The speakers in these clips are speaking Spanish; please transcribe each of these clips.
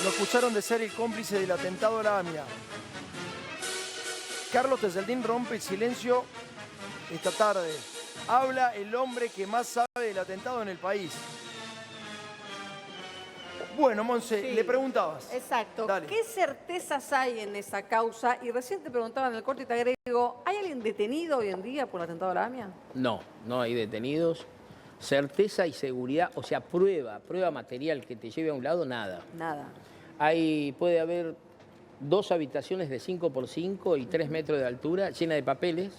Lo acusaron de ser el cómplice del atentado a la AMIA. Carlos Teseldín rompe el silencio esta tarde. Habla el hombre que más sabe del atentado en el país. Bueno, Monse, Sí, le preguntabas. Exacto. Dale. ¿Qué certezas hay en esa causa? Y recién te preguntaba en el corte y te agrego, ¿hay alguien detenido hoy en día por el atentado a la AMIA? No, no hay detenidos. Certeza y seguridad, o sea, prueba material que te lleve a un lado, nada. Nada. Puede haber 2 habitaciones de 5 por 5 y 3 metros de altura, llenas de papeles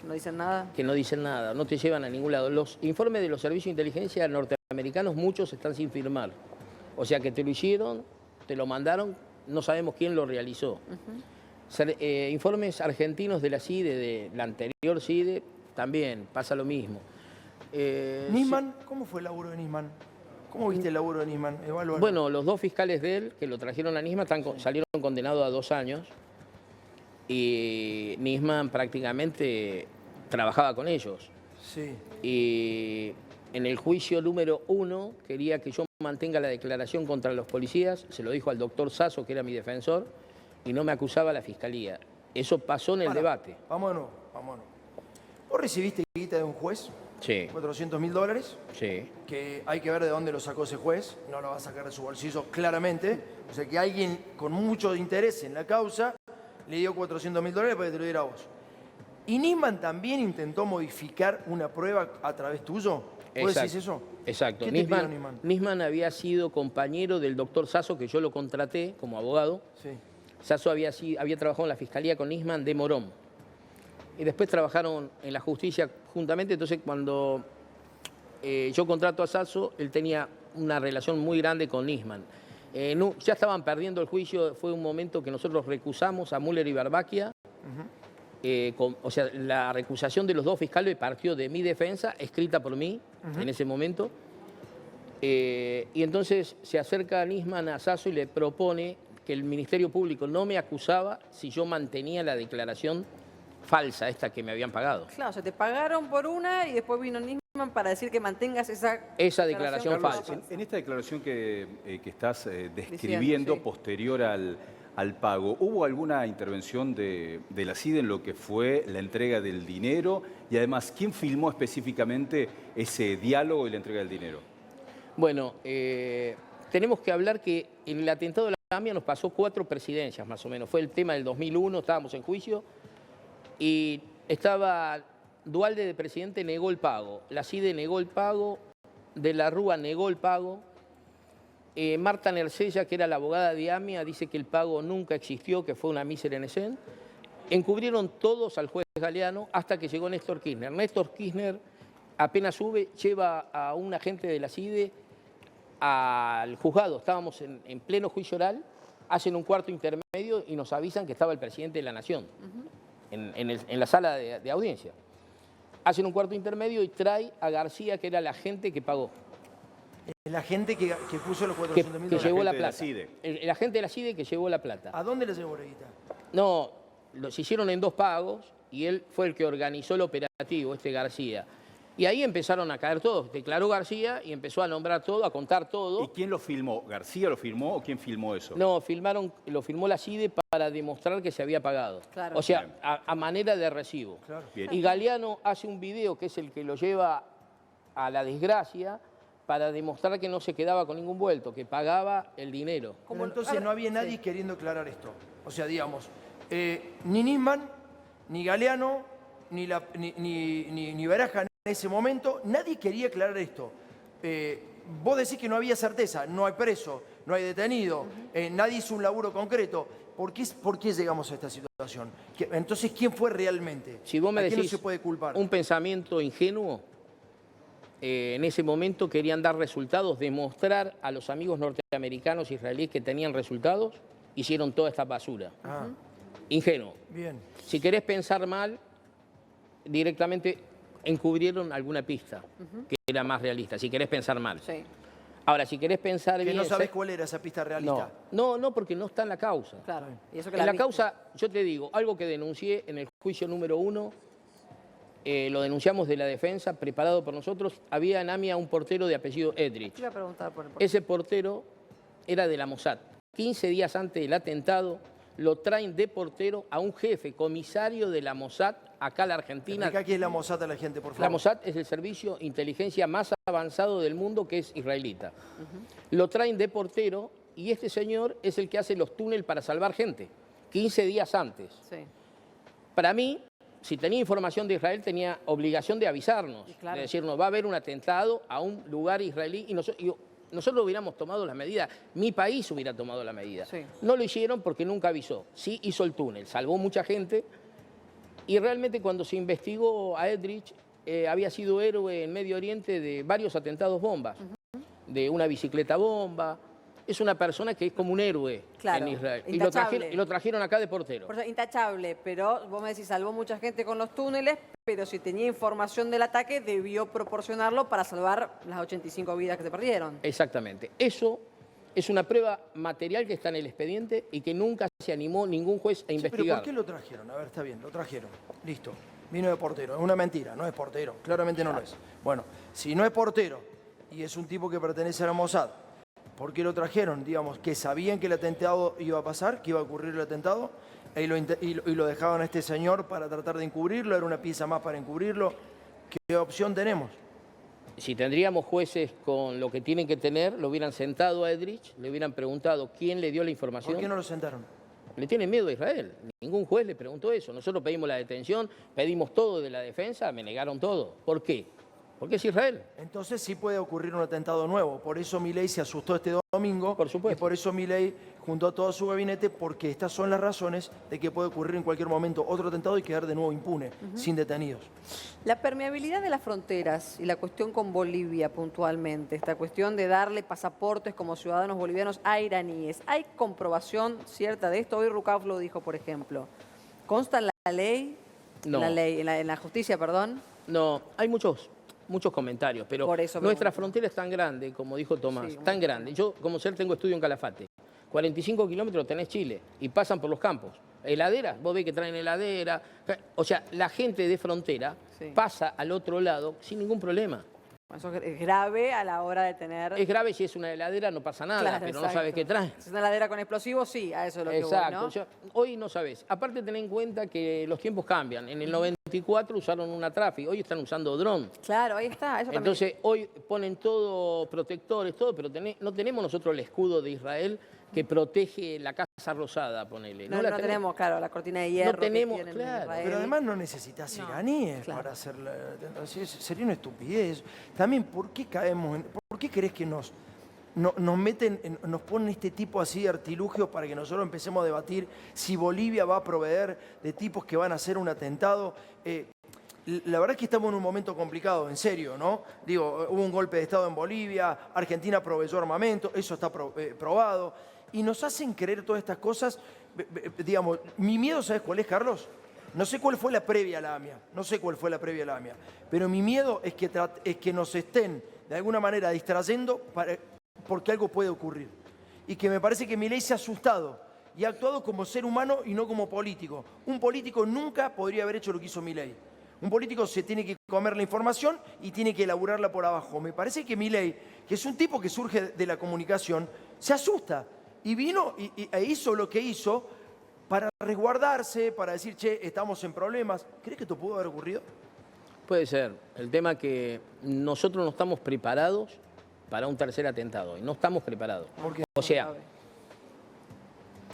¿No dicen nada? que no dicen nada, no te llevan a ningún lado. Los informes de los servicios de inteligencia norteamericanos, muchos están sin firmar. O sea que te lo hicieron, te lo mandaron, no sabemos quién lo realizó. Informes argentinos de la CIDE, de la anterior CIDE, también pasa lo mismo. Nisman, ¿cómo fue el laburo de Nisman? ¿Cómo viste el laburo de Nisman? Evalualo. Bueno, los 2 fiscales de él que lo trajeron a Nisman salieron condenados a 2 años y Nisman prácticamente trabajaba con ellos. Sí. Y en el juicio número 1 quería que yo mantenga la declaración contra los policías, se lo dijo al doctor Sasso, que era mi defensor, y no me acusaba la fiscalía. Eso pasó en el debate. Vámonos, vámonos. ¿Vos recibiste guita de un juez? Sí, 400.000 dólares. sí. Que hay que ver de dónde lo sacó ese juez, no lo va a sacar de su bolsillo claramente. O sea que alguien con mucho interés en la causa le dio 400.000 dólares para que te lo diera a vos. ¿Y Nisman también intentó modificar una prueba a través tuyo? ¿Vos decís eso? Exacto. ¿Qué te pidió Nisman? Nisman había sido compañero del doctor Sasso, que yo lo contraté como abogado. Sí. Sasso había trabajado en la fiscalía con Nisman de Morón. Y después trabajaron en la justicia juntamente. Entonces, cuando yo contrato a Sasso, él tenía una relación muy grande con Nisman. Ya estaban perdiendo el juicio, fue un momento que nosotros recusamos a Müller y Barbaquia. O sea, la recusación de los 2 fiscales partió de mi defensa, escrita por mí en ese momento. Y entonces se acerca Nisman a Sasso y le propone que el Ministerio Público no me acusaba si yo mantenía la declaración falsa, esta que me habían pagado. Claro, o sea, te pagaron por una y después vino Nisman para decir que mantengas esa declaración Carlos, falsa. en esta declaración que estás describiendo, Diciendo, sí. posterior al pago, ¿hubo alguna intervención de la CIDE en lo que fue la entrega del dinero? Y además, ¿quién filmó específicamente ese diálogo y la entrega del dinero? Bueno, tenemos que hablar que en el atentado de la AMIA nos pasó 4 presidencias más o menos. Fue el tema del 2001, estábamos en juicio y estaba Duhalde de presidente, negó el pago. La CIDE negó el pago, De la Rúa negó el pago. Marta Nercella, que era la abogada de AMIA, dice que el pago nunca existió, que fue una mísera en escena. Encubrieron todos al juez Galeano hasta que llegó Néstor Kirchner. Néstor Kirchner apenas sube, lleva a un agente de la CIDE al juzgado. Estábamos en pleno juicio oral, hacen un cuarto intermedio y nos avisan que estaba el presidente de la Nación en la sala de audiencia. Hacen un cuarto intermedio y trae a García, que era el agente que pagó. El agente que puso los 400.000 Que dólares. llevó la agente de la plata. CIDE. El agente de la CIDE que llevó la plata. ¿A dónde le llevó la guita? No, los hicieron en 2 pagos y él fue el que organizó el operativo, García. Y ahí empezaron a caer todos. Declaró García y empezó a nombrar todo, a contar todo. ¿Y quién lo filmó? ¿García lo filmó o quién filmó eso? No, lo filmó la CIDE para demostrar que se había pagado. Claro. O sea, a manera de recibo. Claro. Bien. Y Galeano hace un video que es el que lo lleva a la desgracia para demostrar que no se quedaba con ningún vuelto, que pagaba el dinero. Pero entonces no había nadie queriendo aclarar esto. O sea, digamos, ni Nisman, ni Galeano, ni Baraja en ese momento, nadie quería aclarar esto. Vos decís que no había certeza, no hay preso, no hay detenido, nadie hizo un laburo concreto. ¿Por qué llegamos a esta situación? Entonces, ¿quién fue realmente? Si vos me ¿A quién decís no se puede culpar? un pensamiento ingenuo, en ese momento querían dar resultados, demostrar a los amigos norteamericanos e israelíes que tenían resultados, hicieron toda esta basura. Ingenuo. Bien. Si querés pensar mal, directamente encubrieron alguna pista que era más realista, si querés pensar mal. Sí. Ahora, si querés pensar Que bien... no sabés cuál era esa pista realista. No, porque no está en la causa. Claro. Y eso que En la viste. causa, yo te digo, algo que denuncié en el juicio número 1, lo denunciamos de la defensa, preparado por nosotros. Había en AMIA un portero de apellido Edrich. Te iba a preguntar por el Ese portero era de la Mossad. 15 días antes del atentado, lo traen de portero a un jefe, comisario de la Mossad, acá en la Argentina. Explica qué es la Mossad a la gente, por favor. La Mossad es el servicio de inteligencia más avanzado del mundo, que es israelita. Lo traen de portero y este señor es el que hace los túneles para salvar gente, 15 días antes. Sí. Para mí, si tenía información de Israel, tenía obligación de avisarnos, Y claro. de decirnos, va a haber un atentado a un lugar israelí y nosotros hubiéramos tomado las medidas, mi país hubiera tomado la medida. Sí. No lo hicieron porque nunca avisó. Sí hizo el túnel, salvó mucha gente y realmente cuando se investigó a Eldrich, había sido héroe en Medio Oriente de varios atentados bombas, de una bicicleta bomba. Es una persona que es como un héroe Claro, en Israel. intachable. Y lo trajeron acá de portero. Por eso, intachable, pero vos me decís, salvó mucha gente con los túneles, pero si tenía información del ataque, debió proporcionarlo para salvar las 85 vidas que se perdieron. Exactamente. Eso es una prueba material que está en el expediente y que nunca se animó ningún juez a Sí, pero investigar. ¿por qué lo trajeron? A ver, está bien, lo trajeron. Listo. Vino de portero. Es una mentira, no es portero. Claramente no lo es. Bueno, si no es portero y es un tipo que pertenece a la Mossad, ¿por qué lo trajeron? Digamos, que sabían que el atentado iba a pasar, que iba a ocurrir el atentado, y lo dejaban a este señor para tratar de encubrirlo, era una pieza más para encubrirlo. ¿Qué opción tenemos? Si tendríamos jueces con lo que tienen que tener, lo hubieran sentado a Eldrich, le hubieran preguntado quién le dio la información. ¿Por qué no lo sentaron? Le tienen miedo a Israel. Ningún juez le preguntó eso. Nosotros pedimos la detención, pedimos todo de la defensa, me negaron todo. ¿Por qué? Porque es Israel. Entonces sí puede ocurrir un atentado nuevo. Por eso Milei se asustó este domingo. Por supuesto. Y por eso Milei juntó a todo su gabinete, porque estas son las razones de que puede ocurrir en cualquier momento otro atentado y quedar de nuevo impune, sin detenidos. La permeabilidad de las fronteras y la cuestión con Bolivia puntualmente, esta cuestión de darle pasaportes como ciudadanos bolivianos a iraníes, ¿hay comprobación cierta de esto? Hoy Rucauf lo dijo, por ejemplo. ¿Consta en la ley? No. En la justicia, perdón. No, hay muchos comentarios, pero Por eso nuestra pregunto. frontera es tan grande, como dijo Tomás, Sí, tan grande. Yo, como ser, tengo estudio en Calafate. 45 kilómetros tenés Chile y pasan por los campos. Heladeras, vos ves que traen heladera. O sea, la gente de frontera Sí. pasa al otro lado sin ningún problema. Eso es grave a la hora de tener... Es grave si es una heladera, no pasa nada, Claro, pero exacto. no sabes qué trae. Si es una heladera con explosivos, sí, a eso es lo que Exacto. voy, ¿no? O sea, hoy no sabes. Aparte, ten en cuenta que los tiempos cambian. En el 94 usaron una Trafi, hoy están usando dron. Claro, ahí está. Eso también. Entonces, hoy ponen todo, protectores, todo, pero no tenemos nosotros el escudo de Israel que protege la Casa Rosada, ponele. No, la no tenemos, claro, la cortina de hierro. que tenemos, tienen en claro. Israel. Pero además no necesitas iraníes claro. para hacer sería una estupidez. También, ¿por qué caemos por qué crees que nos ponen este tipo así de artilugios para que nosotros empecemos a debatir si Bolivia va a proveer de tipos que van a hacer un atentado? La verdad es que estamos en un momento complicado, en serio, ¿no? Digo, hubo un golpe de Estado en Bolivia, Argentina proveyó armamento, eso está probado, y nos hacen creer todas estas cosas. Digamos, mi miedo, ¿sabes cuál es, Carlos? No sé cuál fue la previa a la AMIA, pero mi miedo es que nos estén de alguna manera distrayendo porque algo puede ocurrir. Y que me parece que Milei se ha asustado y ha actuado como ser humano y no como político. Un político nunca podría haber hecho lo que hizo Milei. Un político se tiene que comer la información y tiene que elaborarla por abajo. Me parece que Milei, que es un tipo que surge de la comunicación, se asusta y vino e hizo lo que hizo para resguardarse, para decir, che, estamos en problemas. ¿Crees que esto pudo haber ocurrido? Puede ser. El tema que nosotros no estamos preparados para un tercer atentado. Y no estamos preparados. ¿Por qué? O sea,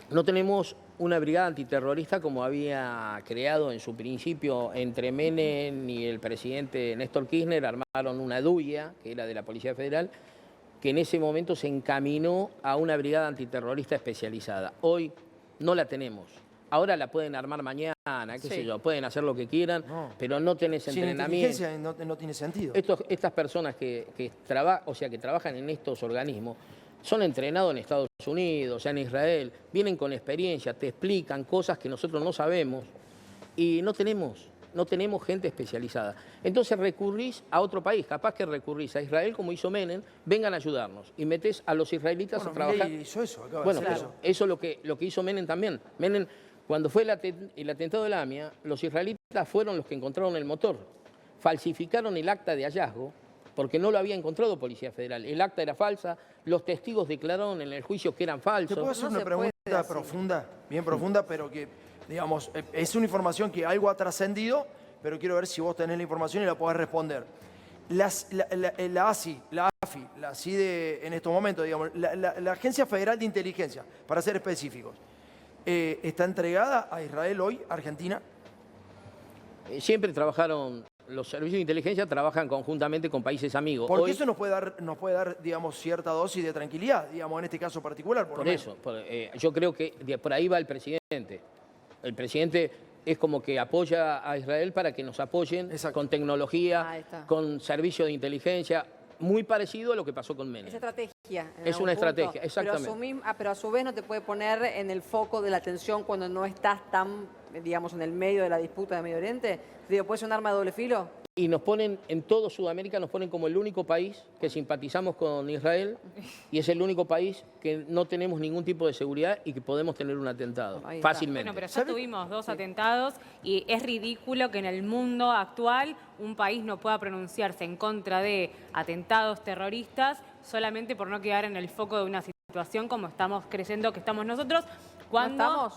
no tenemos una brigada antiterrorista como había creado en su principio entre Menem y el presidente Néstor Kirchner. Armaron una DUIA, que era de la Policía Federal, que en ese momento se encaminó a una brigada antiterrorista especializada. Hoy no la tenemos. Ahora la pueden armar mañana, qué sé yo, pueden hacer lo que quieran, pero no tenés Sin entrenamiento. inteligencia no tiene sentido. Estas personas que trabajan en estos organismos son entrenados en Estados Unidos, en Israel, vienen con experiencia, te explican cosas que nosotros no sabemos y no tenemos gente especializada. Entonces recurrís a otro país, capaz que recurrís a Israel como hizo Menem, vengan a ayudarnos y metés a los israelitas a trabajar. Milei hizo eso, acaba de Bueno, hacer claro, eso. eso es lo que hizo Menem también. Menem, cuando fue el atentado de la AMIA, los israelitas fueron los que encontraron el motor, falsificaron el acta de hallazgo porque no lo había encontrado Policía Federal. El acta era falsa, los testigos declararon en el juicio que eran ¿Te puedo falsos. hacer No una se pregunta puede así. profunda, bien profunda, pero que, digamos, es una información que algo ha trascendido, pero quiero ver si vos tenés la información y la podés responder. La ASI, la AFI, la CIDE en estos momentos, digamos, la Agencia Federal de Inteligencia, para ser específicos, ¿está entregada a Israel hoy, Argentina? Siempre trabajaron, los servicios de inteligencia trabajan conjuntamente con países amigos. Porque Hoy, eso nos puede dar, digamos, cierta dosis de tranquilidad, digamos, en este caso particular. por eso, yo creo que por ahí va el presidente. El presidente es como que apoya a Israel para que nos apoyen Exacto. con tecnología, Ahí está. con servicios de inteligencia, muy parecido a lo que pasó con Menem. Es estrategia. en Es algún una punto. estrategia, exactamente. Pero a su vez no te puede poner en el foco de la atención cuando no estás tan, digamos, en el medio de la disputa de Medio Oriente. Digo, ¿puede ser un arma de doble filo? Y nos ponen, en todo Sudamérica, nos ponen como el único país que simpatizamos con Israel y es el único país que no tenemos ningún tipo de seguridad y que podemos tener un atentado Ahí está. fácilmente. Bueno, pero ya ¿Sabe? tuvimos 2 atentados y es ridículo que en el mundo actual un país no pueda pronunciarse en contra de atentados terroristas solamente por no quedar en el foco de una situación como estamos creyendo que estamos nosotros. Cuando,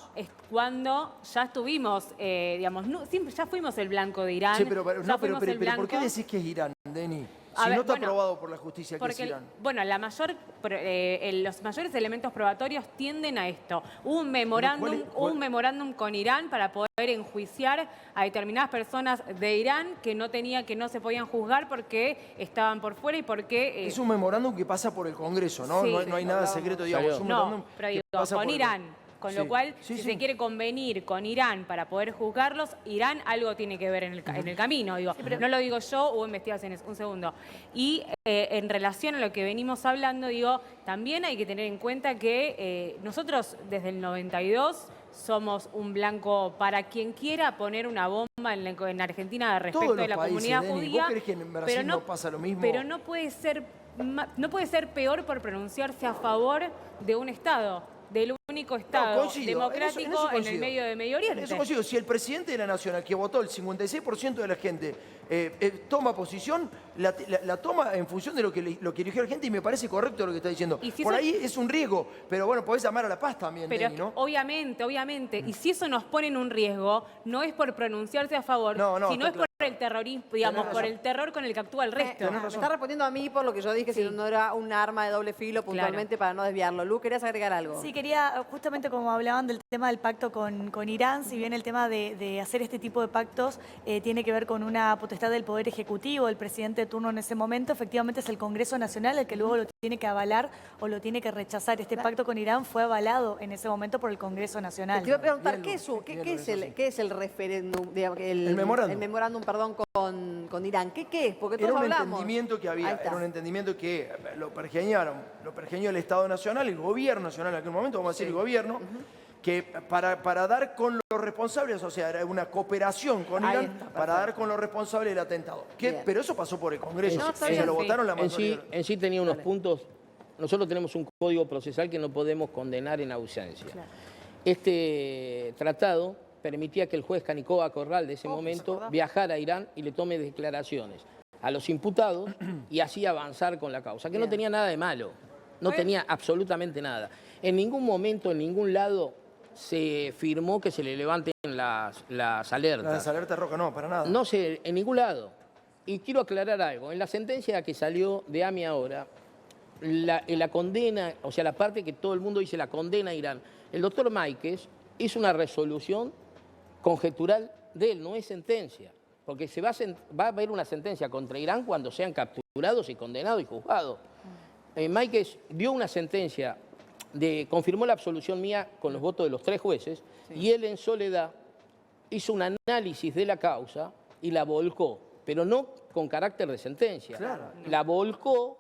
cuando ya estuvimos, digamos, siempre ya fuimos el blanco de Irán. Sí, pero ya fuimos el ¿por qué blanco. decís que es Irán, Deni? A Si ver, no está bueno, aprobado por la justicia que es Porque, Irán. bueno, los mayores elementos probatorios tienden a esto. Hubo un memorándum con Irán para poder enjuiciar a determinadas personas de Irán que no se podían juzgar porque estaban por fuera y porque... Es un memorándum que pasa por el Congreso, ¿no? Sí. No hay nada secreto, digamos. Es un memorándum No, pero que digo, pasa con por el- Irán. Con Sí. lo cual, Sí, si sí. se quiere convenir con Irán para poder juzgarlos, Irán algo tiene que ver en el camino. Digo, no lo digo yo, hubo investigaciones. Un segundo. Y en relación a lo que venimos hablando, digo, también hay que tener en cuenta que nosotros desde el 92 somos un blanco para quien quiera poner una bomba en Argentina respecto Todos de los la países, comunidad Deni. judía. ¿Vos crees que en Brasil pero no pasa lo mismo? Pero no puede ser peor por pronunciarse a favor de un Estado, del único Estado coincido, democrático en eso en el coincido. medio de Medio Oriente. Eso consigo. Si el presidente de la Nación, al que votó el 56% de la gente, toma posición, la toma en función de lo que eligió la gente y me parece correcto lo que está diciendo. Y si Por eso- ahí es un riesgo, pero bueno, podés llamar a la paz también, Pero Deni, ¿no? obviamente. Y si eso nos pone en un riesgo, no es por pronunciarse a favor, No, sino está es por el terrorismo, digamos, Tenés por razón. el terror con el que actúa el resto. Tenés Me razón. está respondiendo a mí por lo que yo dije, Sí. si no era un arma de doble filo puntualmente para no desviarlo. Lu, ¿querías agregar algo? Sí, quería, justamente como hablaban del tema del pacto con Irán, si bien el tema de hacer este tipo de pactos tiene que ver con una potestad del Poder Ejecutivo, el presidente de turno en ese momento, efectivamente es el Congreso Nacional el que luego lo tiene que avalar o lo tiene que rechazar. Este pacto con Irán fue avalado en ese momento por el Congreso Nacional. Te iba a preguntar, Bien, ¿qué Lu, es, bien, qué Lu, es eso el, sí. qué es el referéndum? Digamos, El memorándum. El memorándum, perdón, con Irán. ¿Qué es? Porque todos Era un hablamos. entendimiento que Ahí había, está. era un entendimiento que lo pergeñó el Estado Nacional, el gobierno nacional en aquel momento, vamos a decir el gobierno, que para dar con los responsables, o sea, era una cooperación con Ahí Irán está, para perfecto. dar con los responsables del atentado. Bien. Pero eso pasó por el Congreso, No, está se bien. lo votaron la En sí, mayoría. en sí tenía unos puntos. Nosotros tenemos un código procesal que no podemos condenar en ausencia. Este tratado permitía que el juez Canicoba Corral de ese momento viajara a Irán y le tome declaraciones a los imputados y así avanzar con la causa, que no Bien. tenía nada de malo, no tenía absolutamente nada. En ningún momento, en ningún lado, se firmó que se le levanten las alertas. Las alertas rojas, no, para nada. No sé, en ningún lado. Y quiero aclarar algo. En la sentencia que salió de AMI ahora, la condena, o sea, la parte que todo el mundo dice la condena a Irán, el doctor Máiquez hizo una resolución conjetural de él, no es sentencia. Porque va a haber una sentencia contra Irán cuando sean capturados y condenados y juzgados. Máiquez dio una sentencia, confirmó la absolución mía con los votos de los 3 jueces, y él en soledad hizo un análisis de la causa y la volcó, pero no con carácter de sentencia. Claro. La volcó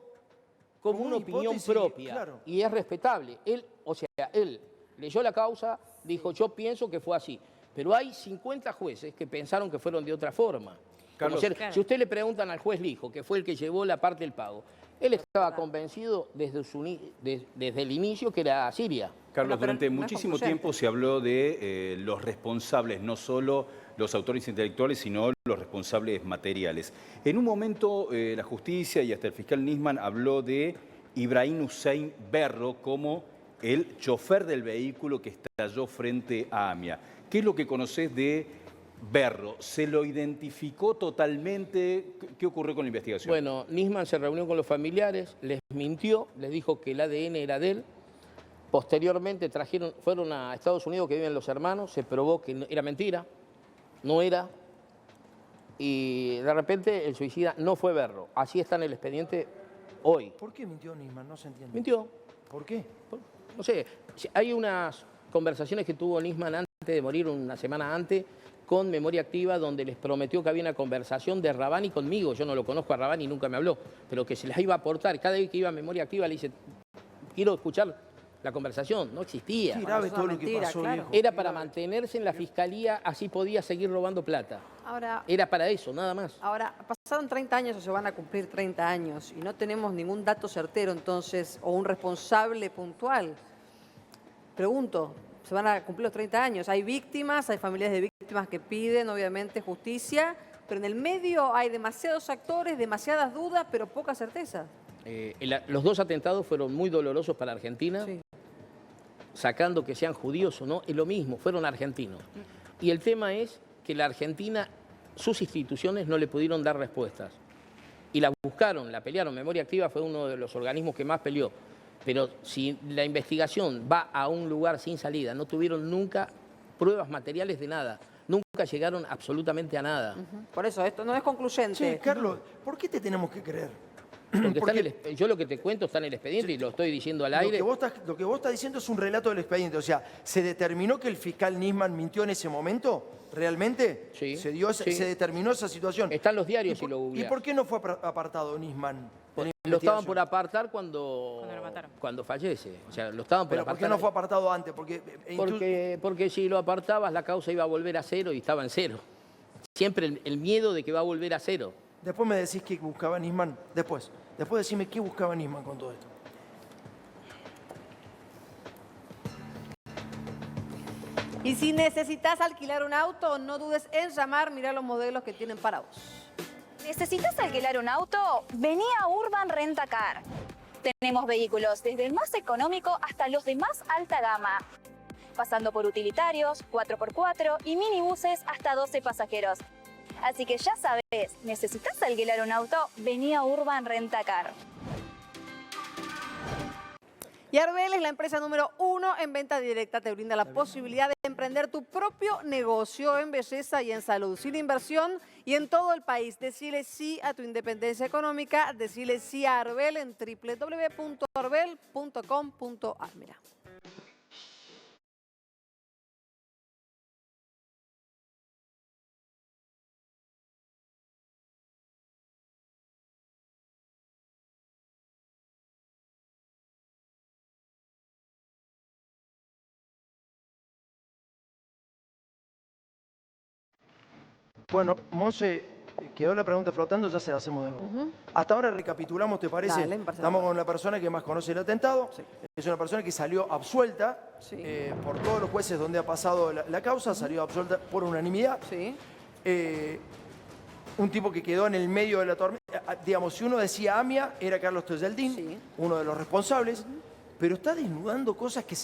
como Como una una opinión hipótesis, propia, claro. y es respetable. Él leyó la causa, dijo, yo pienso que fue así. Pero hay 50 jueces que pensaron que fueron de otra forma. Carlos. Claro. Si usted le preguntan al juez Lijo, que fue el que llevó la parte del pago, él estaba convencido desde el inicio que era Siria. Carlos, pero durante no es muchísimo concluyente. tiempo se habló de los responsables, no solo los autores intelectuales, sino los responsables materiales. En un momento la justicia y hasta el fiscal Nisman habló de Ibrahim Hussein Berro como el chofer del vehículo que estalló frente a AMIA. ¿Qué es lo que conocés de Berro? ¿Se lo identificó totalmente? ¿Qué ocurrió con la investigación? Bueno, Nisman se reunió con los familiares, les mintió, les dijo que el ADN era de él. Posteriormente fueron a Estados Unidos, que viven los hermanos, se probó que era mentira, no era. Y de repente el suicida no fue Berro. Así está en el expediente hoy. ¿Por qué mintió Nisman? No se entiende. Mintió. ¿Por qué? No sé, hay unas conversaciones que tuvo Nisman antes de morir, una semana antes, con Memoria Activa, donde les prometió que había una conversación de Rabani conmigo. Yo no lo conozco a Rabani, nunca me habló, pero que se las iba a aportar. Cada vez que iba a Memoria Activa le dice, quiero escuchar la conversación. No existía. Qué grave es todo una lo que mentira, pasó, claro. viejo. Era Qué para grave. mantenerse en la fiscalía, así podía seguir robando plata. Ahora, Era para eso, nada más. pasaron 30 años o se van a cumplir 30 años y no tenemos ningún dato certero entonces o un responsable puntual. Pregunto, se van a cumplir los 30 años. Hay víctimas, hay familias de víctimas que piden obviamente justicia, pero en el medio hay demasiados actores, demasiadas dudas, pero poca certeza. Los dos atentados fueron muy dolorosos para Argentina. Sí. Sacando que sean judíos o no, es lo mismo, fueron argentinos. Y el tema es que la Argentina, sus instituciones no le pudieron dar respuestas. Y la buscaron, la pelearon. Memoria Activa fue uno de los organismos que más peleó. Pero si la investigación va a un lugar sin salida, no tuvieron nunca pruebas materiales de nada. Nunca llegaron absolutamente a nada. Por eso, esto no es concluyente. Che, Carlos, ¿por qué te tenemos que creer? Porque está en Porque- yo lo que te cuento está en el expediente y lo estoy diciendo al Lo aire. lo que vos estás diciendo es un relato del expediente. O sea, ¿se determinó que el fiscal Nisman mintió en ese momento? ¿Realmente? Sí, ¿Se sí. se determinó esa situación? Está en los diarios si lo ¿Y googleás. por qué no fue apartado Nisman? de la Lo estaban investigación? por apartar cuando lo mataron. cuando fallece. O sea, lo estaban por ¿Pero por apartar. qué no fue apartado antes? Porque si lo apartabas, la causa iba a volver a cero y estaba en cero. Siempre el miedo de que va a volver a cero. Después me decís qué buscaba Nisman. Después decime qué buscaba Nisman con todo esto. Y si necesitas alquilar un auto, no dudes en llamar, mirá los modelos que tienen para vos. ¿Necesitas alquilar un auto? Vení a Urban Rent a Car. Tenemos vehículos desde el más económico hasta los de más alta gama, pasando por utilitarios, 4x4 y minibuses hasta 12 pasajeros. Así que ya sabes, ¿necesitas alquilar un auto? Vení a Urban Rent a Car. Y Arbel es la empresa número 1 en venta directa. Te brinda la posibilidad de emprender tu propio negocio en belleza y en salud, sin inversión y en todo el país. Decile sí a tu independencia económica. Decile sí a Arbel en www.arbel.com.ar. Mira. Bueno, Monse, quedó la pregunta flotando, ya se la hacemos de nuevo. Hasta ahora recapitulamos, ¿te parece? Dale, me parece Estamos bárbaro. con la persona que más conoce el atentado. Sí. Es una persona que salió absuelta Sí. por todos los jueces donde ha pasado la causa, salió absuelta por unanimidad. Sí. Un tipo que quedó en el medio de la tormenta. Digamos, si uno decía AMIA, era Carlos Toyeldín, Sí. uno de los responsables, pero está desnudando cosas que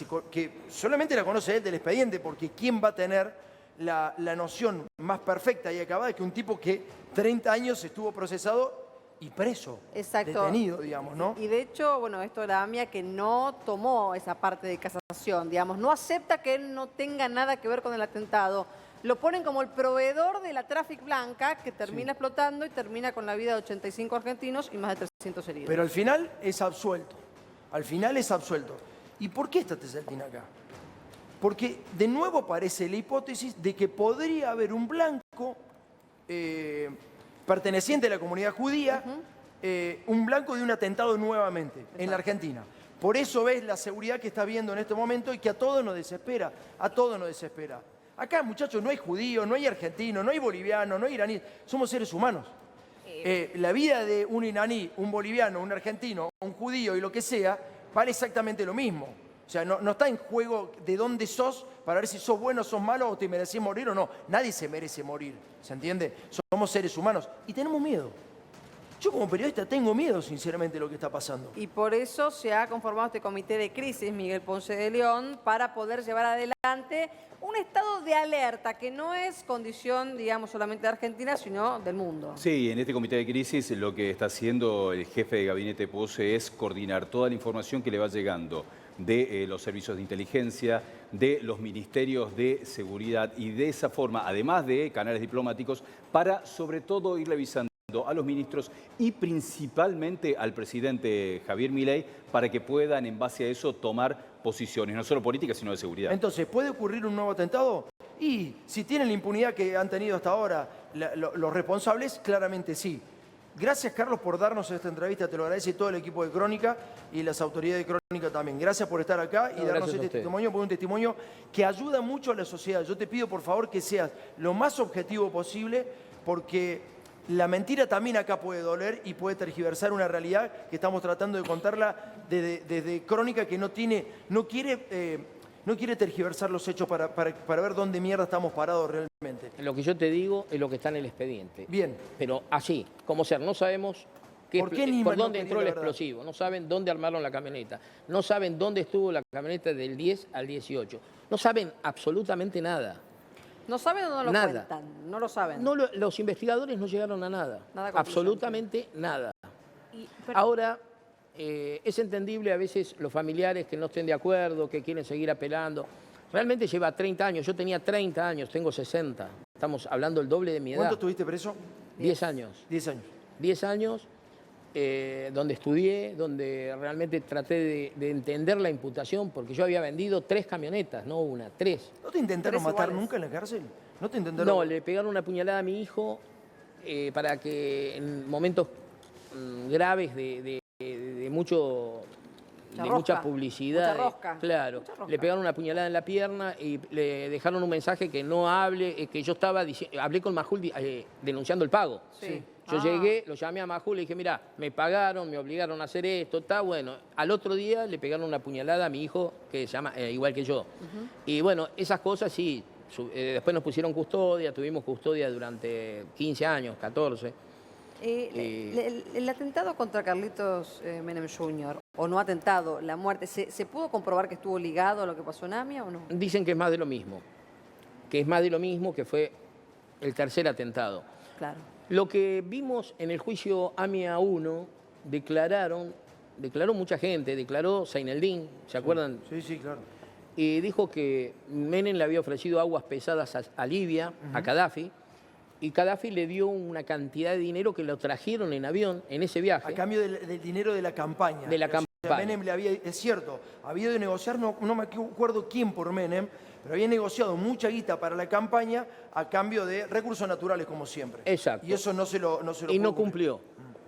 solamente la conoce él del expediente, porque ¿quién va a tener la noción más perfecta y acabada que un tipo que 30 años estuvo procesado y preso, Exacto. detenido, digamos, ¿no? Y de hecho, bueno, esto era AMIA que no tomó esa parte de casación, digamos, no acepta que él no tenga nada que ver con el atentado. Lo ponen como el proveedor de la Traffic Blanca que termina explotando y termina con la vida de 85 argentinos y más de 300 heridos. Pero al final es absuelto. Al final es absuelto. ¿Y por qué está Toyeldín acá? Porque de nuevo aparece la hipótesis de que podría haber un blanco perteneciente a la comunidad judía, un blanco de un atentado nuevamente en la Argentina. Por eso ves la seguridad que está viendo en este momento y que a todos nos desespera, a todos nos desespera. Acá, muchachos, no hay judíos, no hay argentinos, no hay bolivianos, no hay iraníes, somos seres humanos. La vida de un iraní, un boliviano, un argentino, un judío y lo que sea, vale exactamente lo mismo. O sea, no está en juego de dónde sos para ver si sos bueno, sos malo o te mereces morir o no. Nadie se merece morir, ¿se entiende? Somos seres humanos y tenemos miedo. Yo como periodista tengo miedo, sinceramente, de lo que está pasando. Y por eso se ha conformado este comité de crisis, Miguel Ponce de León, para poder llevar adelante un estado de alerta, que no es condición, digamos, solamente de Argentina, sino del mundo. Sí, en este comité de crisis lo que está haciendo el jefe de gabinete Pose es coordinar toda la información que le va llegando de los servicios de inteligencia, de los ministerios de seguridad y de esa forma, además de canales diplomáticos, para sobre todo ir revisando a los ministros y principalmente al presidente Javier Milei para que puedan en base a eso tomar posiciones, no solo políticas sino de seguridad. Entonces, ¿puede ocurrir un nuevo atentado? Y si tienen la impunidad que han tenido hasta ahora los responsables, claramente sí. Gracias, Carlos, por darnos esta entrevista. Te lo agradece todo el equipo de Crónica y las autoridades de Crónica también. Gracias por estar acá y darnos este testimonio, porque es un testimonio que ayuda mucho a la sociedad. Yo te pido, por favor, que seas lo más objetivo posible, porque la mentira también acá puede doler y puede tergiversar una realidad que estamos tratando de contarla desde Crónica, que no quiere tergiversar los hechos para ver dónde mierda estamos parados realmente. Lo que yo te digo es lo que está en el expediente. Bien. Pero así, como ser, no sabemos por dónde entró el explosivo, no saben dónde armaron la camioneta, no saben dónde estuvo la camioneta del 10 al 18, no saben absolutamente nada. ¿No saben o no lo Nada. cuentan? No lo saben. No, los investigadores no llegaron a nada, absolutamente nada. Pero- Ahora, es entendible a veces los familiares que no estén de acuerdo, que quieren seguir apelando. Realmente lleva 30 años, yo tenía 30 años, tengo 60. Estamos hablando el doble de mi edad. ¿Cuánto estuviste preso? 10 años. 10 años. 10 años, donde estudié, donde realmente traté de entender la imputación, porque yo había vendido 3 camionetas, no una, 3. ¿No te intentaron 3 matar iguales. nunca en la cárcel? ¿No te intentaron? No, le pegaron una puñalada a mi hijo para que en momentos graves de Mucha mucha rosca, publicidad. mucha rosca, Claro, mucha rosca. le pegaron una puñalada en la pierna y le dejaron un mensaje que no hable, que yo estaba hablé con Majul denunciando el pago. Sí. Yo llegué, lo llamé a Majul y le dije, mira, me pagaron, me obligaron a hacer esto, está bueno. Al otro día le pegaron una puñalada a mi hijo, que se llama igual que yo. Y bueno, esas cosas sí, después nos pusieron custodia, tuvimos custodia durante 15 años, 14. El atentado contra Carlitos Menem Jr., o no atentado, la muerte, ¿se pudo comprobar que estuvo ligado a lo que pasó en AMIA o no? Dicen que es más de lo mismo, que fue el tercer atentado. Claro. Lo que vimos en el juicio AMIA 1, declaró mucha gente, declaró Zaineldin, ¿se acuerdan? Sí, sí, claro. Y dijo que Menem le había ofrecido aguas pesadas a Libia, a Gaddafi, y Gaddafi le dio una cantidad de dinero que lo trajeron en avión en ese viaje. A cambio del dinero de la campaña. De la O sea, campaña. Menem le había, es cierto, había de negociar, no me acuerdo quién por Menem, pero había negociado mucha guita para la campaña a cambio de recursos naturales, como siempre. Exacto. Y eso no se lo Y pudo no cumplir. cumplió.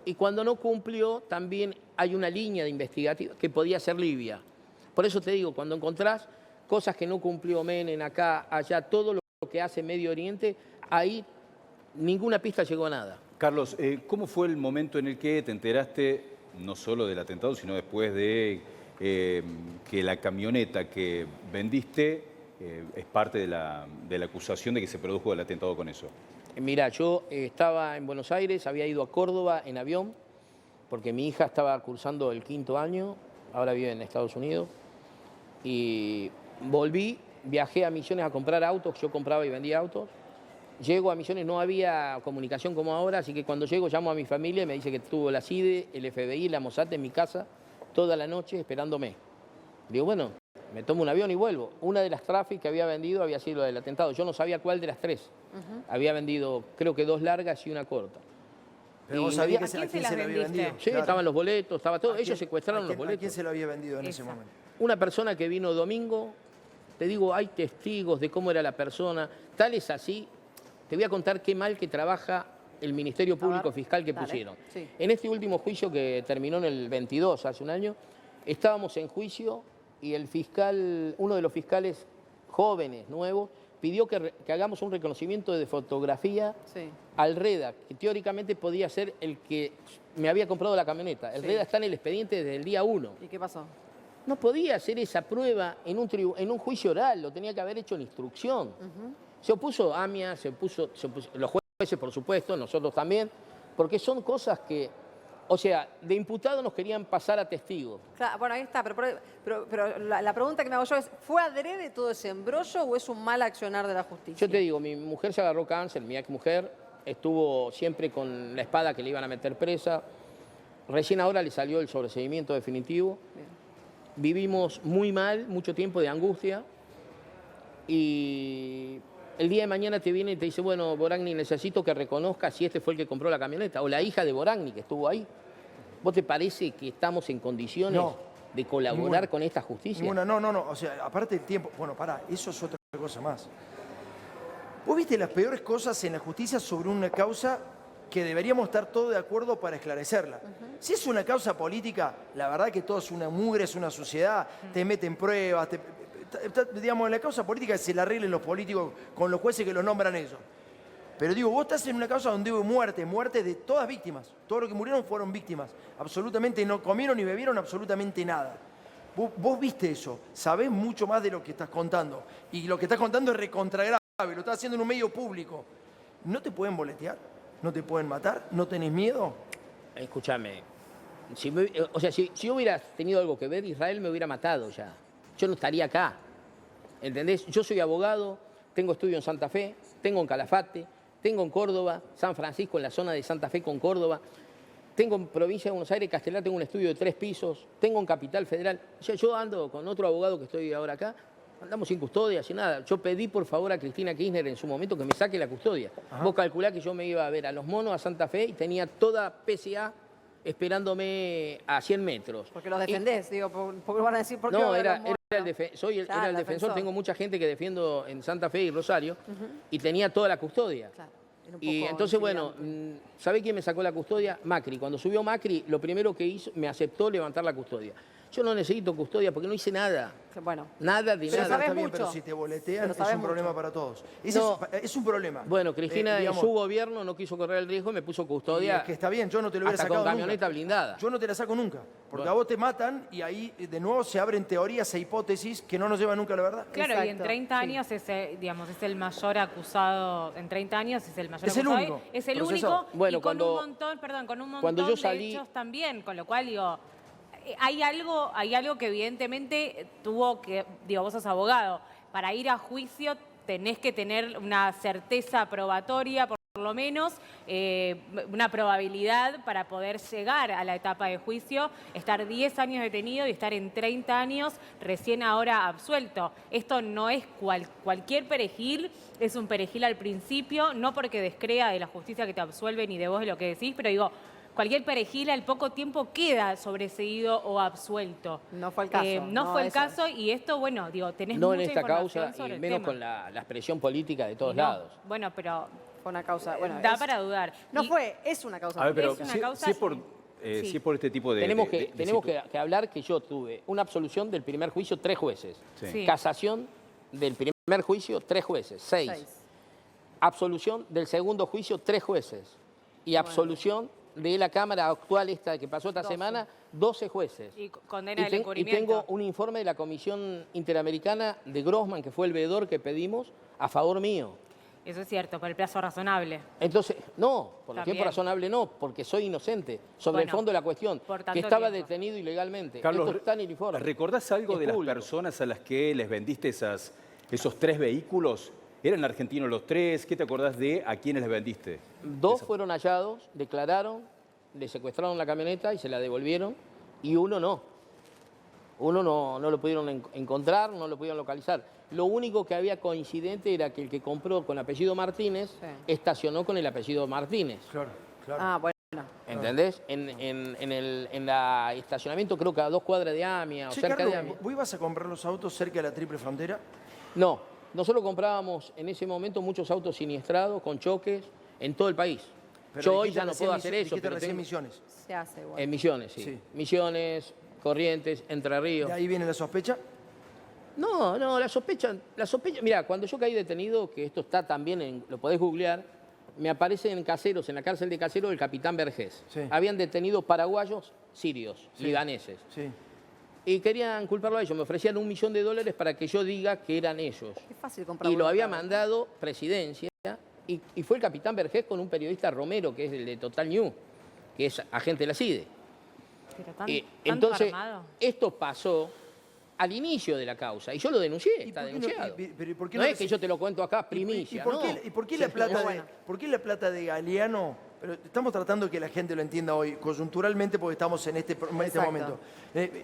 Y cuando no cumplió, también hay una línea de investigativa que podía ser Libia. Por eso te digo, cuando encontrás cosas que no cumplió Menem acá, allá, todo lo que hace Medio Oriente, ahí ninguna pista llegó a nada. Carlos, ¿cómo fue el momento en el que te enteraste no solo del atentado, sino después de que la camioneta que vendiste es parte de la acusación de que se produjo el atentado con eso? Mira, yo estaba en Buenos Aires, había ido a Córdoba en avión, porque mi hija estaba cursando el 5º año, ahora vive en Estados Unidos, y volví, viajé a Misiones a comprar autos, yo compraba y vendía autos. Llego a Misiones, no había comunicación como ahora, así que cuando llego llamo a mi familia y me dice que estuvo la CIDE, el FBI, la Mossad en mi casa toda la noche esperándome. Digo, bueno, me tomo un avión y vuelvo. Una de las Traffic que había vendido había sido la del atentado. Yo no sabía cuál de las 3. Había vendido, creo que 2 largas y una corta. Pero vos Y sabías me que ¿a a quién quién se se las lo había vendiste? vendido. Sí, Claro. estaban los boletos, estaba todo. ¿A Ellos quién- secuestraron los ¿A quién boletos. se lo había vendido en ese Esa. momento? Una persona que vino domingo, te digo, hay testigos de cómo era la persona. Tal es así, te voy a contar qué mal que trabaja el Ministerio Público Fiscal que dale. pusieron. Sí. En este último juicio que terminó en el 22, hace un año, estábamos en juicio y el fiscal, uno de los fiscales jóvenes, nuevos, pidió que hagamos un reconocimiento de fotografía Sí. al REDA, que teóricamente podía ser el que me había comprado la camioneta. El Sí. REDA está en el expediente desde el día 1. ¿Y qué pasó? No podía hacer esa prueba en un juicio oral, lo tenía que haber hecho en instrucción. Se opuso AMIA, se opuso los jueces, por supuesto, nosotros también, porque son cosas que, o sea, de imputado nos querían pasar a testigo. Claro, bueno, ahí está, pero la pregunta que me hago yo es, ¿fue adrede todo ese embrollo o es un mal accionar de la justicia? Yo te digo, mi mujer se agarró cáncer, mi ex mujer estuvo siempre con la espada que le iban a meter presa. Recién ahora le salió el sobreseimiento definitivo. Bien. Vivimos muy mal, mucho tiempo de angustia. Y el día de mañana te viene y te dice, bueno, Boragni, necesito que reconozcas si este fue el que compró la camioneta. O la hija de Boragni que estuvo ahí. ¿Vos te parece que estamos en condiciones de colaborar con esta justicia? Ninguna, no. O sea, aparte del tiempo. Bueno, pará, eso es otra cosa más. Vos viste las peores cosas en la justicia sobre una causa que deberíamos estar todos de acuerdo para esclarecerla. Si es una causa política, la verdad que todo es una mugre, es una suciedad, te meten pruebas, digamos, en la causa política se la arreglen los políticos con los jueces que los nombran ellos. Pero digo, vos estás en una causa donde hubo muerte de todas víctimas. Todos los que murieron fueron víctimas. Absolutamente no comieron ni bebieron absolutamente nada. Vos viste eso, sabés mucho más de lo que estás contando. Y lo que estás contando es recontragrave, lo estás haciendo en un medio público. ¿No te pueden boletear? ¿No te pueden matar? ¿No tenés miedo? Escúchame, si yo hubiera tenido algo que ver, Israel me hubiera matado ya. Yo no estaría acá, ¿entendés? Yo soy abogado, tengo estudio en Santa Fe, tengo en Calafate, tengo en Córdoba, San Francisco, en la zona de Santa Fe con Córdoba, tengo en provincia de Buenos Aires, Castelar, tengo un estudio de 3 pisos, tengo en Capital Federal. O sea, yo ando con otro abogado que estoy ahora acá, andamos sin custodia, sin nada. Yo pedí por favor a Cristina Kirchner en su momento que me saque la custodia. Ajá. Vos calculá que yo me iba a ver a Los Monos, a Santa Fe, y tenía toda PCA esperándome a 100 metros. Porque los defendés, digo, porque van a decir, ¿por qué No, va a haber era los monos? el defensor, Claro, era el defensor. Tengo mucha gente que defiendo en Santa Fe y Rosario, y tenía toda la custodia. Claro, era un Y poco entonces, bueno, intimidante. ¿sabe quién me sacó la custodia? Macri. Cuando subió Macri, lo primero que hizo, me aceptó levantar la custodia. Yo no necesito custodia porque no hice nada. Bueno, Nada de Pero nada. sabés Está bien, mucho. pero si te boletean Pero es sabés un problema mucho. para todos. No. Es un problema. Bueno, Cristina en digamos, su gobierno no quiso correr el riesgo y me puso y custodia. es que está bien, yo no te lo hubiera hasta sacado con camioneta nunca. blindada. Yo no te la saco nunca, porque Bueno. a vos te matan y ahí de nuevo se abren teorías e hipótesis que no nos llevan nunca a la verdad. Claro, y en Exacto, 30 sí. años digamos, es el mayor acusado, en 30 años es el mayor Es el acusado. único Es el procesado. único Bueno, y con cuando- un montón, con un cuando montón yo salí- de hechos también, con lo cual digo, hay algo que evidentemente tuvo que, digo, vos sos abogado, para ir a juicio tenés que tener una certeza probatoria, por lo menos, una probabilidad para poder llegar a la etapa de juicio, estar 10 años detenido y estar en 30 años recién ahora absuelto. Esto no es cualquier perejil, es un perejil al principio, no porque descrea de la justicia que te absuelve ni de vos de lo que decís, pero digo, cualquier perejil al poco tiempo queda sobreseído o absuelto. No fue el caso. No fue el eso caso es. y esto, bueno, digo, tenés No mucha en esta información causa sobre y el menos tema. con la expresión política de todos No, lados. Bueno, pero Fue una causa, bueno, da es- para dudar. No Y- es una causa. A ver, pero Es una si, causa- si es por, sí. si es por este tipo de... Tenemos de que hablar que yo tuve una absolución del primer juicio, 3 jueces. Sí. Sí. Casación del primer juicio, 3 jueces, 6. 6. Absolución del segundo juicio, 3 jueces. Y absolución de la Cámara actual esta que pasó esta 12. semana, 12 jueces. Y condena del y encubrimiento. tengo un informe de la Comisión Interamericana de Grossman, que fue el veedor que pedimos, a favor mío. Eso es cierto, por el plazo razonable. Entonces, no, por el También. tiempo razonable no, porque soy inocente. Sobre el Bueno, fondo de la cuestión, por que tanto estaba tiempo. detenido ilegalmente. Carlos, Esto está en el informe. ¿recordás algo Es de las público. personas a las que les vendiste esos 3 vehículos? ¿Eran argentinos los 3? ¿Qué te acordás de a quiénes les vendiste? 2 fueron hallados, declararon, le secuestraron la camioneta y se la devolvieron, y uno no. Uno no lo pudieron encontrar, no lo pudieron localizar. Lo único que había coincidente era que el que compró con apellido Martínez Sí. estacionó con el apellido Martínez. Claro, claro. Ah, bueno. ¿Entendés? En el estacionamiento, creo que a 2 cuadras de AMIA o Che, cerca Carlos, de AMIA. ¿vos ibas a comprar los autos cerca de la triple frontera? No, nosotros comprábamos en ese momento muchos autos siniestrados, con choques, en todo el país. Pero Yo hoy dijiste ya no recién puedo hacer eso, dijiste pero recién tengo- Misiones. Se hace igual. en Misiones, sí. Sí. Misiones, Corrientes, Entre Ríos. ¿De ahí viene la sospecha? No, la sospecha, mira, cuando yo caí detenido, que esto está también, lo podés googlear, me aparece en Caseros, en la cárcel de Caseros, el capitán Vergés. Sí. Habían detenido paraguayos, sirios, Sí. libaneses. Sí. Y querían culparlo a ellos. Me ofrecían $1 millón para que yo diga que eran ellos. Es fácil comprar Y lo había voluntad. mandado Presidencia y fue el capitán Vergés con un periodista Romero, que es el de Total News, que es agente de la CIDE. Pero tanto Entonces, armado. esto pasó al inicio de la causa y yo lo denuncié, ¿Y está por qué no- denunciado. pero ¿por qué No no es que yo te lo cuento acá, primicia, ¿Y por no. qué, y por qué Sí, la plata no, de, bueno. por qué la plata de Galeano? Pero estamos tratando de que la gente lo entienda hoy, coyunturalmente, porque estamos en este Exacto. momento.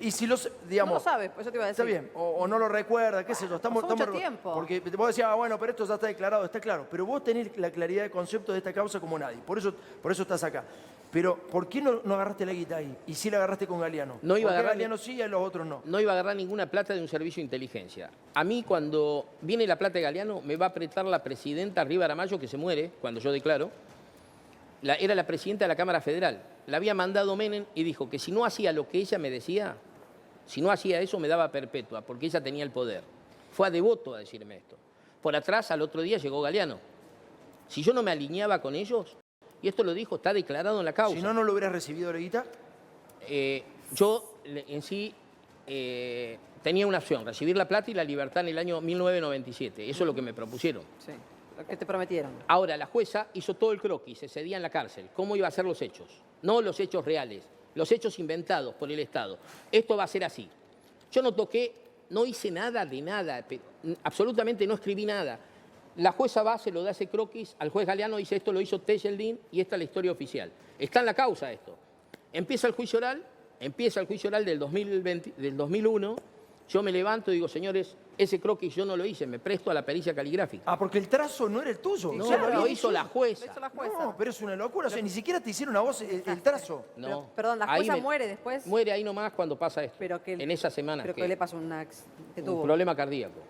Y si los, No digamos... lo sabes, por eso te iba a decir. Está bien, o no lo recuerda, qué sé yo. pasó mucho tiempo. Porque vos decías, bueno, pero esto ya está declarado, está claro. Pero vos tenés la claridad de concepto de esta causa como nadie. Por eso estás acá. Pero, ¿por qué no agarraste la guita ahí? Y sí la agarraste con Galeano. No iba a ¿Por qué agarrar Galeano sí y a los otros no? No iba a agarrar ninguna plata de un servicio de inteligencia. A mí, cuando viene la plata de Galeano, me va a apretar la presidenta Riva Aramayo, que se muere cuando yo declaro. Era la presidenta de la Cámara Federal. La había mandado Menem y dijo que si no hacía lo que ella me decía, si no hacía eso, me daba perpetua, porque ella tenía el poder. Fue a Devoto a decirme esto. Por atrás, al otro día, llegó Galeano. Si yo no me alineaba con ellos, y esto lo dijo, está declarado en la causa. Si no, no lo hubieras recibido la guita. Yo en sí tenía una opción, recibir la plata y la libertad en el año 1997. Eso es lo que me propusieron. Sí, lo que te prometieron. Ahora, la jueza hizo todo el croquis, se cedía en la cárcel. ¿Cómo iba a ser los hechos? No los hechos reales, los hechos inventados por el Estado. Esto va a ser así. Yo no toqué, no hice nada de nada, absolutamente no escribí nada. La jueza va, se lo da ese croquis al juez Galeano, dice esto lo hizo Tejeldín y esta es la historia oficial. Está en la causa esto. Empieza el juicio oral del 2001, yo me levanto y digo, señores, ese croquis yo no lo hice, me presto a la pericia caligráfica. Ah, porque el trazo no era el tuyo. Sí, No, claro, lo hizo la Lo jueza. hizo la jueza. No, pero es una locura. O sea, ni siquiera te hicieron a vos el trazo. No. Perdón, la Ahí jueza muere después. Muere ahí nomás cuando pasa esto. Pero que, en esa semana. Pero que le pasó que un tuvo. problema cardíaco.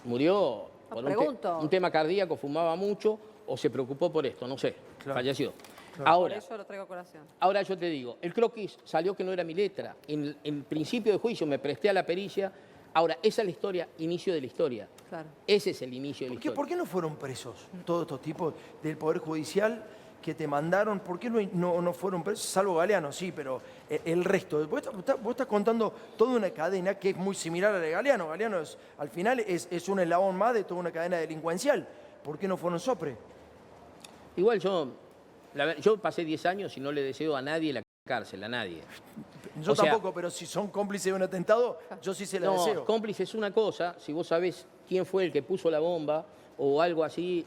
Murió No, por pregunto. un tema cardíaco, fumaba mucho o se preocupó por esto, no sé. Claro. Falleció. Por Ahora, eso lo traigo a colación. ahora yo te digo, el croquis salió que no era mi letra. En el principio de juicio me presté a la pericia. Ahora, esa es la historia, inicio de la historia. Claro. Ese es el inicio de la historia. ¿Por qué no fueron presos todos estos tipos del Poder Judicial que te mandaron? ¿Por qué no fueron presos? Salvo Galeano, sí, pero el resto. Vos estás contando toda una cadena que es muy similar a la de Galeano. Galeano al final es un eslabón más de toda una cadena delincuencial. ¿Por qué no fueron sopre? Igual yo pasé 10 años y no le deseo a nadie la cárcel, a nadie. Yo O sea, tampoco, pero si son cómplices de un atentado, yo sí se la No, deseo. cómplice es una cosa, si vos sabés quién fue el que puso la bomba o algo así,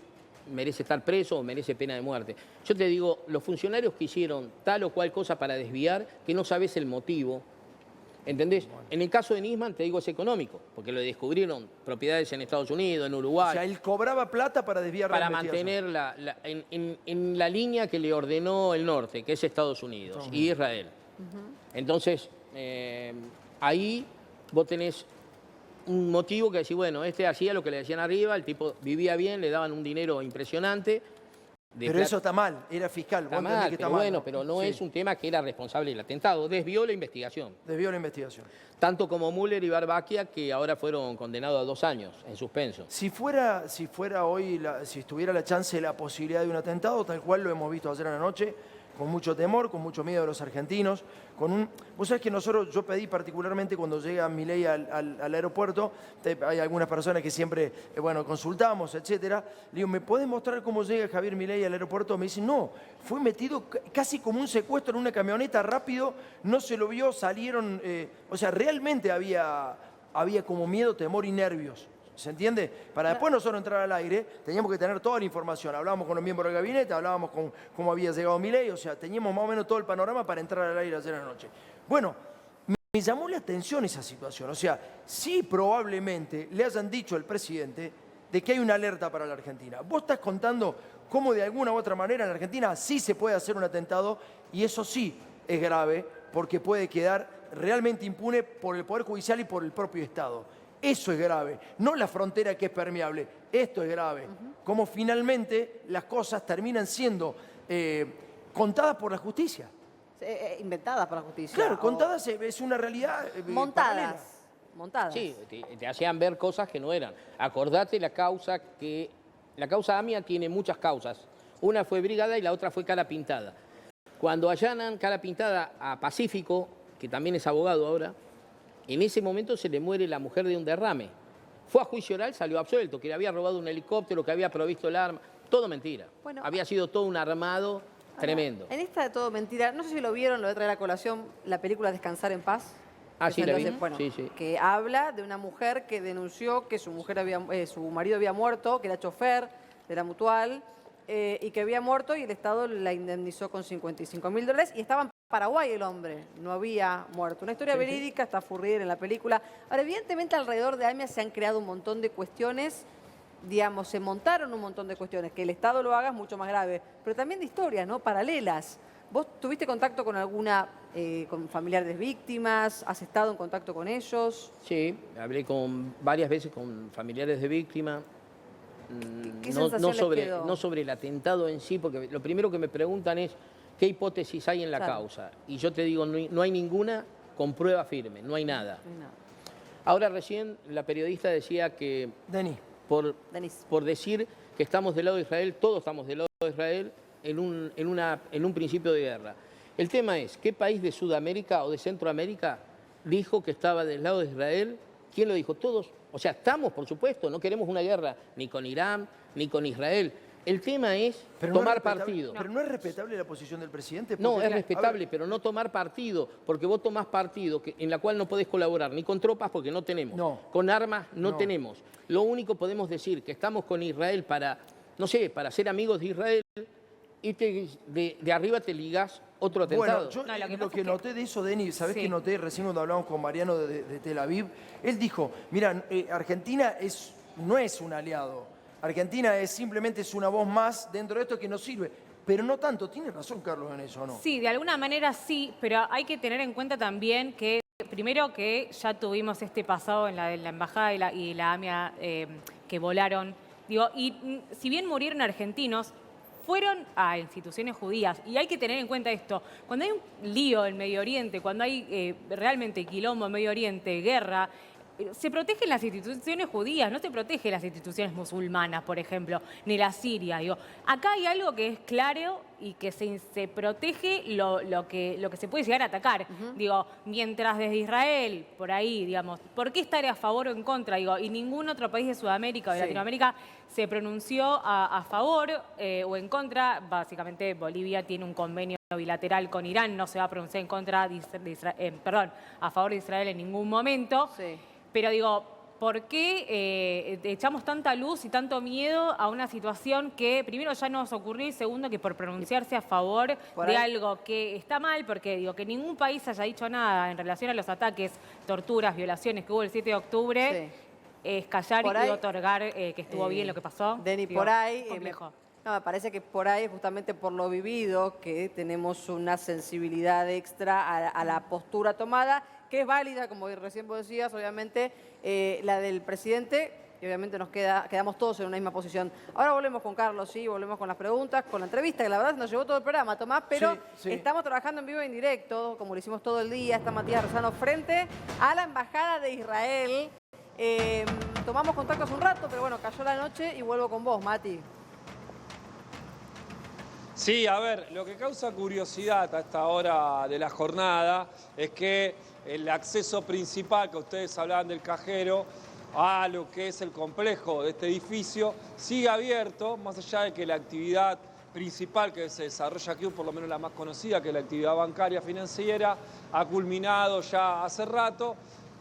merece estar preso o merece pena de muerte. Yo te digo, los funcionarios que hicieron tal o cual cosa para desviar, que no sabés el motivo, ¿entendés? En el caso de Nisman, te digo, es económico, porque lo descubrieron propiedades en Estados Unidos, en O Uruguay, sea, él cobraba plata para desviar la para investigación. mantener en la línea que le ordenó el norte, que es Estados Unidos y Israel. Entonces, ahí vos tenés un motivo que decís, bueno, este hacía lo que le decían arriba, el tipo vivía bien, le daban un dinero impresionante. Pero eso está mal, era fiscal. está vos entendés mal, que pero está mal, bueno, pero no Sí, es un tema que era responsable del atentado, desvió la investigación. Desvió la investigación. Tanto como Müller y Barbaquia, que ahora fueron condenados a 2 años en suspenso. Si fuera hoy, si estuviera la chance, la posibilidad de un atentado, tal cual lo hemos visto ayer en la noche, con mucho temor, con mucho miedo de los argentinos, Vos sabés que yo pedí particularmente cuando llega Milei al aeropuerto, hay algunas personas que siempre, consultamos, etcétera. Le digo, ¿me podés mostrar cómo llega Javier Milei al aeropuerto? Me dicen, no, fue metido casi como un secuestro en una camioneta rápido, no se lo vio, salieron, realmente había como miedo, temor y nervios. ¿Se entiende? Para después nosotros entrar al aire, teníamos que tener toda la información. Hablábamos con los miembros del gabinete, hablábamos con cómo había llegado Milei, teníamos más o menos todo el panorama para entrar al aire ayer en la noche. Bueno, me llamó la atención esa situación. Sí probablemente le hayan dicho al presidente de que hay una alerta para la Argentina. Vos estás contando cómo de alguna u otra manera en la Argentina sí se puede hacer un atentado y eso sí es grave porque puede quedar realmente impune por el Poder Judicial y por el propio Estado. Eso es grave, no la frontera que es permeable, esto es grave. Como finalmente las cosas terminan siendo contadas por la justicia. Inventadas por la justicia. Claro, contadas es una realidad paralela. Montadas. Sí, te hacían ver cosas que no eran. Acordate la causa AMIA tiene muchas causas. Una fue Brigada y la otra fue Cara Pintada. Cuando allanan Cara Pintada a Pacífico, que también es abogado ahora, En ese momento se le muere la mujer de un derrame. Fue a juicio oral, salió absuelto, que le había robado un helicóptero, que había provisto el arma. Todo mentira. Bueno, había sido todo un armado tremendo. En esta de todo mentira, no sé si lo vieron, lo voy a traer a colación, la película Descansar en Paz. Ah, que sí, la salió vi. bueno, Sí, sí. que habla de una mujer que denunció que su marido había muerto, que era chofer de la Mutual, y que había muerto y el Estado la indemnizó con $55.000 y estaba en Paraguay el hombre, no había muerto. Una historia verídica, está Furrier en la película. Ahora, evidentemente alrededor de AMIA se han creado un montón de cuestiones, digamos, se montaron un montón de cuestiones. Que el Estado lo haga es mucho más grave, pero también de historias, ¿no? Paralelas. ¿Vos tuviste contacto con alguna, con familiares de víctimas? ¿Has estado en contacto con ellos? Sí, hablé varias veces con familiares de víctimas. ¿Qué sensación les quedó? No sobre el atentado en sí, porque lo primero que me preguntan es qué hipótesis hay en la Claro. causa. Y yo te digo, no hay ninguna con prueba firme, no hay nada. No hay nada. Ahora recién la periodista decía que Denis. Denis. por decir que estamos del lado de Israel, todos estamos del lado de Israel en un principio de guerra. El tema es, ¿qué país de Sudamérica o de Centroamérica dijo que estaba del lado de Israel? ¿Quién lo dijo? Todos. O sea, estamos, por supuesto, no queremos una guerra ni con Irán ni con Israel. El tema es tomar partido. Pero no es respetable la posición del presidente. No, Porque, es respetable, a ver, pero no tomar partido, porque vos tomás partido en la cual no podés colaborar ni con tropas porque no tenemos, No. con armas no No. tenemos. Lo único podemos decir que estamos con Israel para, no sé, para ser amigos de Israel y de arriba te ligás otro atentado. Bueno, yo No, lo que lo pasa que es que- noté de eso, Denis, ¿sabés Sí. qué noté recién cuando hablamos con Mariano de Tel Aviv? Él dijo, mira, Argentina no es un aliado. Argentina simplemente es una voz más dentro de esto que nos sirve. Pero no tanto. Tiene razón Carlos en eso, ¿no? Sí, de alguna manera sí, pero hay que tener en cuenta también que, primero que ya tuvimos este pasado en la embajada y la AMIA que volaron. Digo, y si bien murieron argentinos, fueron a instituciones judías. Y hay que tener en cuenta esto. Cuando hay un lío en Medio Oriente, cuando hay realmente quilombo en Medio Oriente, guerra, se protegen las instituciones judías, no se protegen las instituciones musulmanas, por ejemplo, ni la siria. Digo, acá hay algo que es claro y que se protege lo que se puede llegar a atacar. Digo, mientras desde Israel, por ahí, digamos, ¿por qué estar a favor o en contra? Digo, y ningún otro país de Sudamérica o de Sí. Latinoamérica se pronunció a favor o en contra. Básicamente, Bolivia tiene un convenio bilateral con Irán, no se va a pronunciar en contra a favor de Israel en ningún momento. Sí. Pero digo, ¿por qué echamos tanta luz y tanto miedo a una situación que primero ya nos ocurrió y segundo que por pronunciarse a favor Por de ahí- algo que está mal? Porque digo, que ningún país haya dicho nada en relación a los ataques, torturas, violaciones que hubo el 7 de octubre, es callar Por y ahí- otorgar que estuvo bien lo que pasó. Deni, Digo, por ahí... complejo. no, me parece que por ahí, justamente por lo vivido, que tenemos una sensibilidad extra a la postura tomada, que es válida, como recién vos decías, obviamente, la del presidente, y obviamente quedamos todos en una misma posición. Ahora volvemos con Carlos, sí, volvemos con las preguntas, con la entrevista, que la verdad nos llevó todo el programa, Tomás, pero Sí, sí. estamos trabajando en vivo y en directo, como lo hicimos todo el día, está Matías Rosano frente a la Embajada de Israel. Tomamos contacto hace un rato, pero bueno, cayó la noche y vuelvo con vos, Mati. Sí, a ver, lo que causa curiosidad a esta hora de la jornada es que el acceso principal, que ustedes hablaban del cajero, a lo que es el complejo de este edificio, sigue abierto, más allá de que la actividad principal que se desarrolla aquí, o por lo menos la más conocida, que es la actividad bancaria financiera, ha culminado ya hace rato.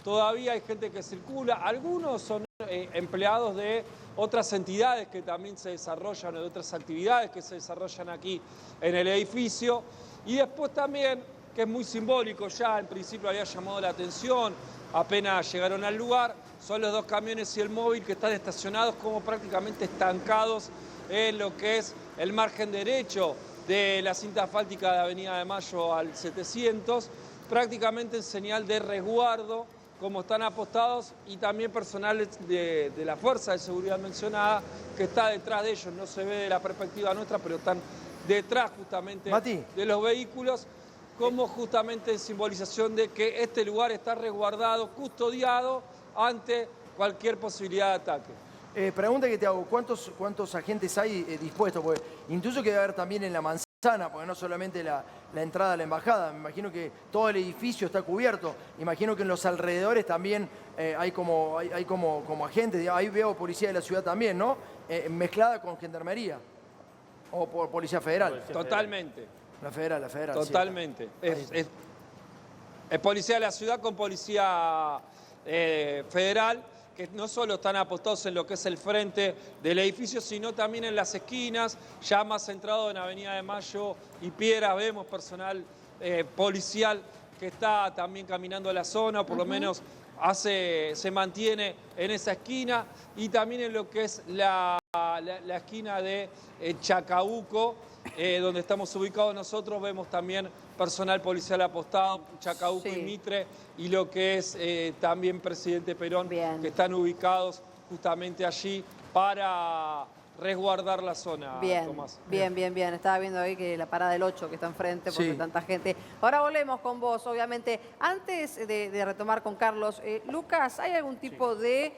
Todavía hay gente que circula, algunos son empleados de otras entidades que también se desarrollan, o de otras actividades que se desarrollan aquí en el edificio. Y después también, que es muy simbólico, ya en principio había llamado la atención, apenas llegaron al lugar, son los dos camiones y el móvil que están estacionados como prácticamente estancados en lo que es el margen derecho de la cinta asfáltica de Avenida de Mayo al 700, prácticamente en señal de resguardo, como están apostados, y también personal de la fuerza de seguridad mencionada que está detrás de ellos. No se ve de la perspectiva nuestra, pero están detrás justamente Mati. de los vehículos, como justamente en simbolización de que este lugar está resguardado, custodiado ante cualquier posibilidad de ataque. Pregunta que te hago, ¿cuántos agentes hay dispuestos? Porque intuyo que debe haber también en la manzana manzana, porque no solamente la entrada a la embajada, me imagino que todo el edificio está cubierto, imagino que en los alrededores también hay como agentes, digamos, ahí veo policía de la ciudad también, ¿no? Mezclada con gendarmería o por policía federal. Totalmente. La federal. Totalmente. Es policía de la ciudad con policía federal, que no solo están apostados en lo que es el frente del edificio, sino también en las esquinas, ya más centrado en Avenida de Mayo y Piedras, vemos personal policial que está también caminando a la zona, por lo menos se mantiene en esa esquina, y también en lo que es la esquina de Chacabuco, donde estamos ubicados nosotros, vemos también personal policial apostado, Chacabuco y Mitre, y lo que es también Presidente Perón, que están ubicados justamente allí para resguardar la zona, Tomás. Bien. Estaba viendo ahí que la parada del 8 que está enfrente, porque tanta gente. Ahora volvemos con vos, obviamente. Antes de retomar con Carlos, Lucas, ¿hay algún tipo de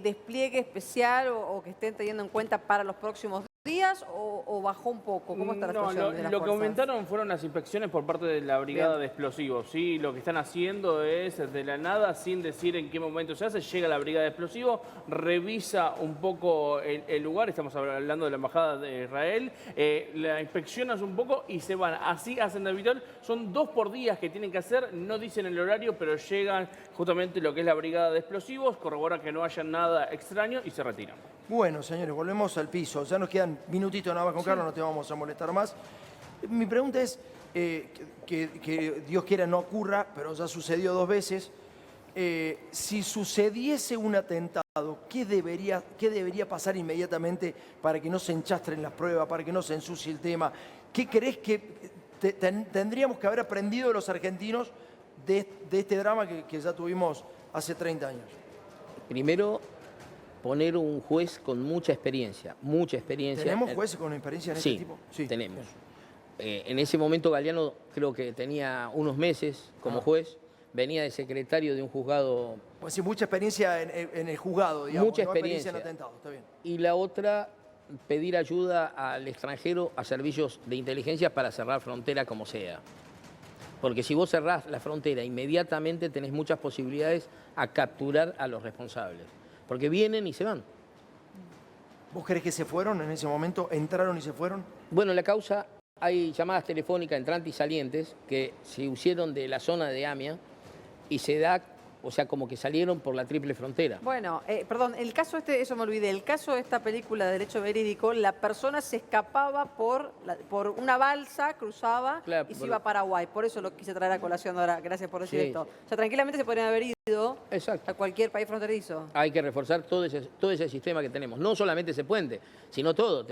despliegue especial o que estén teniendo en cuenta para los próximos días o bajó un poco? ¿Cómo está la situación de las lo que fuerzas? aumentaron fueron las inspecciones por parte de la Brigada de Explosivos. ¿Sí? Lo que están haciendo es de la nada, sin decir en qué momento se hace, llega la Brigada de Explosivos, revisa un poco el lugar, estamos hablando de la Embajada de Israel, la inspeccionan un poco y se van. Así hacen de habitual, son 2 por día que tienen que hacer, no dicen el horario, pero llegan justamente lo que es la Brigada de Explosivos, corroboran que no haya nada extraño y se retiran. Bueno, señores, volvemos al piso. Ya nos quedan minutitos nada más con Carlos, no te vamos a molestar más. Mi pregunta es, que Dios quiera no ocurra, pero ya sucedió 2 veces. Si sucediese un atentado, ¿qué debería pasar inmediatamente para que no se enchastren las pruebas, para que no se ensucie el tema? ¿Qué crees que tendríamos que haber aprendido los argentinos de este drama que ya tuvimos hace 30 años? Primero, poner un juez con mucha experiencia. ¿Tenemos jueces con experiencia en este tipo? Sí, tenemos. En ese momento Galeano creo que tenía unos meses como juez, venía de secretario de un juzgado. Pues sí, mucha experiencia en el juzgado, digamos. Mucha no experiencia en atentado, está bien. Y la otra, pedir ayuda al extranjero, a servicios de inteligencia para cerrar frontera como sea. Porque si vos cerrás la frontera, inmediatamente tenés muchas posibilidades a capturar a los responsables. Porque vienen y se van. ¿Vos creés que se fueron en ese momento? ¿Entraron y se fueron? Bueno, la causa, hay llamadas telefónicas entrantes y salientes que se hicieron de la zona de Amia y se da, o sea, como que salieron por la triple frontera. Bueno, perdón, el caso eso me olvidé. El caso de esta película de Derecho Verídico, la persona se escapaba por una balsa, cruzaba y se iba a Paraguay. Por eso lo quise traer a colación ahora. Gracias por decir esto. O sea, tranquilamente se podrían haber ido a cualquier país fronterizo. Hay que reforzar todo ese sistema que tenemos. No solamente ese puente, sino todo.